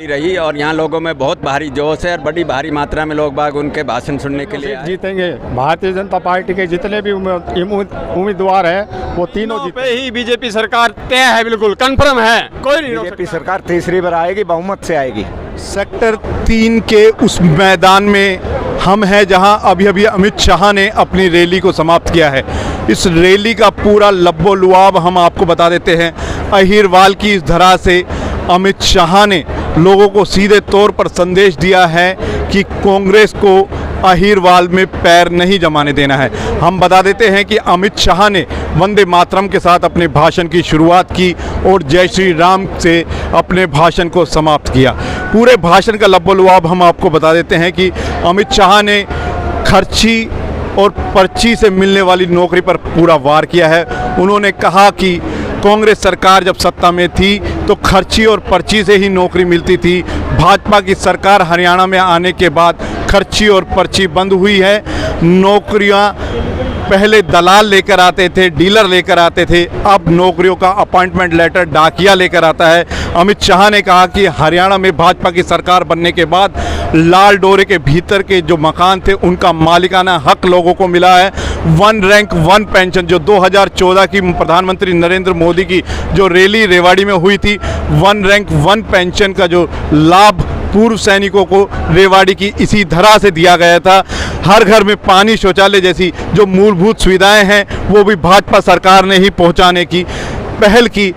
रही और यहाँ लोगों में बहुत भारी जोश है और बड़ी भारी मात्रा में लोग बाग उनके भाषण सुनने के लिए जीतेंगे। भारतीय जनता पार्टी के जितने भी उम्मीदवार हैं वो तीनों पे ही बीजेपी सरकार तय है, बिल्कुल कंफर्म है, कोई नहीं। बीजेपी सरकार तीसरी बार आएगी, बहुमत से आएगी। सेक्टर 3 के उस मैदान में हम हैं जहां अभी अभी अमित शाह ने अपनी रैली को समाप्त किया है। इस रैली का पूरा लब्बो लुआब हम आपको बता देते हैं। अहिरवाल की इस धरा से अमित शाह ने लोगों को सीधे तौर पर संदेश दिया है कि कांग्रेस को अहिरवाल में पैर नहीं जमाने देना है। हम बता देते हैं कि अमित शाह ने वंदे मातरम के साथ अपने भाषण की शुरुआत की और जय श्री राम से अपने भाषण को समाप्त किया। पूरे भाषण का लब्बो-लुआब हम आपको बता देते हैं कि अमित शाह ने खर्ची और पर्ची से मिलने वाली नौकरी पर पूरा वार किया है। उन्होंने कहा कि कांग्रेस सरकार जब सत्ता में थी तो खर्ची और पर्ची से ही नौकरी मिलती थी। भाजपा की सरकार हरियाणा में आने के बाद खर्ची और पर्ची बंद हुई है। नौकरियां पहले दलाल लेकर आते थे, डीलर लेकर आते थे, अब नौकरियों का अपॉइंटमेंट लेटर डाकिया लेकर आता है। अमित शाह ने कहा कि हरियाणा में भाजपा की सरकार बनने के बाद लाल डोरे के भीतर के जो मकान थे उनका मालिकाना हक लोगों को मिला है। वन रैंक वन पेंशन जो 2014 की प्रधानमंत्री नरेंद्र मोदी की जो रैली रेवाड़ी में हुई थी, वन रैंक वन पेंशन का जो लाभ पूर्व सैनिकों को रेवाड़ी की इसी धरा से दिया गया था। हर घर में पानी, शौचालय जैसी जो मूलभूत सुविधाएं हैं वो भी भाजपा सरकार ने ही पहुंचाने की पहल की।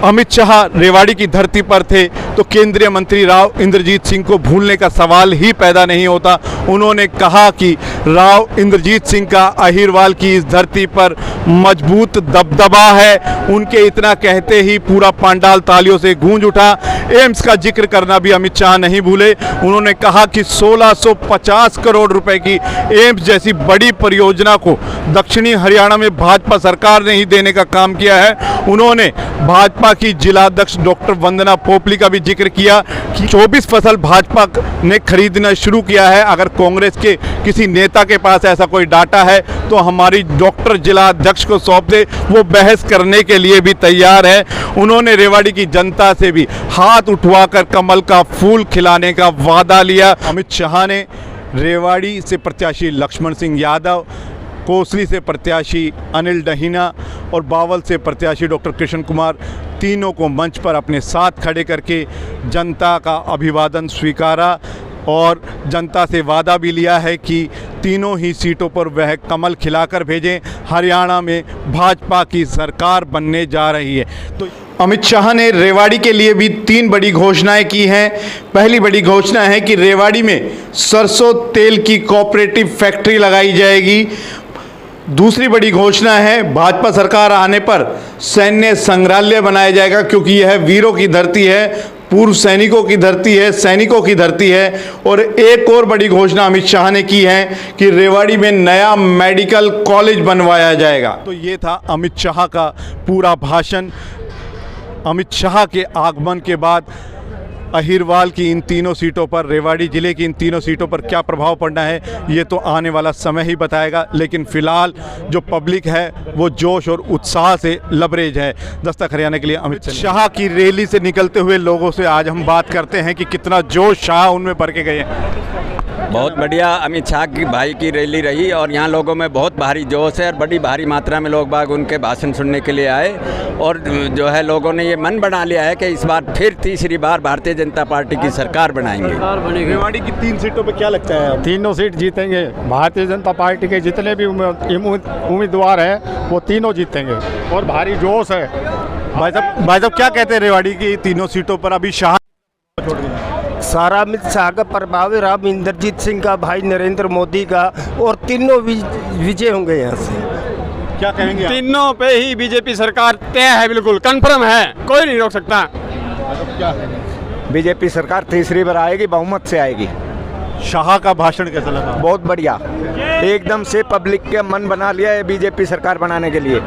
अमित शाह रेवाड़ी की धरती पर थे तो केंद्रीय मंत्री राव इंद्रजीत सिंह को भूलने का सवाल ही पैदा नहीं होता। उन्होंने कहा कि राव इंद्रजीत सिंह का अहिरवाल की इस धरती पर मजबूत दबदबा है। उनके इतना कहते ही पूरा पंडाल तालियों से गूंज उठा। एम्स का जिक्र करना भी अमित शाह नहीं भूले। उन्होंने कहा कि 1650 करोड़ रुपए की एम्स जैसी बड़ी परियोजना को दक्षिणी हरियाणा में भाजपा सरकार ने ही देने का काम किया है। उन्होंने भाजपा की जिलाध्यक्ष डॉक्टर वंदना पोपली का भी जिक्र किया कि 24 फसल भाजपा ने खरीदना शुरू किया है। अगर कांग्रेस के किसी नेता के पास ऐसा कोई डाटा है तो हमारी डॉक्टर जिलाध्यक्ष को सौंप दे, वो बहस करने के लिए भी तैयार है। उन्होंने रेवाड़ी की जनता से भी हाथ उठवाकर कमल का फूल खिलाने का वादा लिया। अमित शाह ने रेवाड़ी से प्रत्याशी लक्ष्मण सिंह यादव, कोसली से प्रत्याशी अनिल डहीना और बावल से प्रत्याशी डॉक्टर कृष्ण कुमार, तीनों को मंच पर अपने साथ खड़े करके जनता का अभिवादन स्वीकारा और जनता से वादा भी लिया है कि तीनों ही सीटों पर वह कमल खिलाकर भेजें। हरियाणा में भाजपा की सरकार बनने जा रही है। तो अमित शाह ने रेवाड़ी के लिए भी 3 बड़ी घोषणाएं की हैं। पहली बड़ी घोषणा है कि रेवाड़ी में सरसों तेल की कोऑपरेटिव फैक्ट्री लगाई जाएगी। दूसरी बड़ी घोषणा है भाजपा सरकार आने पर सैन्य संग्रहालय बनाया जाएगा, क्योंकि यह वीरों की धरती है, पूर्व सैनिकों की धरती है, सैनिकों की धरती है। और एक और बड़ी घोषणा अमित शाह ने की है कि रेवाड़ी में नया मेडिकल कॉलेज बनवाया जाएगा। तो ये था अमित शाह का पूरा भाषण। अमित शाह के आगमन के बाद अहिरवाल की इन तीनों सीटों पर, रेवाड़ी जिले की इन तीनों सीटों पर क्या प्रभाव पड़ना है ये तो आने वाला समय ही बताएगा। लेकिन फिलहाल जो पब्लिक है वो जोश और उत्साह से लबरेज है। दस्तक हरियाणा के लिए अमित शाह की रैली से निकलते हुए लोगों से आज हम बात करते हैं कि कितना जोश शाह उनमें भर के गए हैं। बहुत बढ़िया अमित शाह की भाई की रैली रही और यहाँ लोगों में बहुत भारी जोश है और बड़ी भारी मात्रा में लोग बाग उनके भाषण सुनने के लिए आए। और जो है लोगों ने ये मन बना लिया है कि इस बार फिर तीसरी बार भारतीय जनता पार्टी की सरकार बनाएंगे। रेवाड़ी की 3 सीटों पे क्या लगता है? तीनों सीट जीतेंगे। भारतीय जनता पार्टी के जितने भी उम्मीदवार हैं वो तीनों जीतेंगे और भारी जोश है। भाई साहब क्या कहते हैं रेवाड़ी की तीनों सीटों पर अभी शाह सारा अमित शाह का प्रभाव है, राव इंद्रजीत सिंह का, भाई नरेंद्र मोदी का, और तीनों विजय होंगे यहाँ से। क्या कहेंगे आप? तीनों पे ही बीजेपी सरकार तय है, बिल्कुल कंफर्म है, कोई नहीं रोक सकता। बीजेपी सरकार तीसरी बार आएगी, बहुमत से आएगी। शाह का भाषण कैसा लगा? बहुत बढ़िया, एकदम से पब्लिक के मन बना लिया है बीजेपी सरकार बनाने के लिए।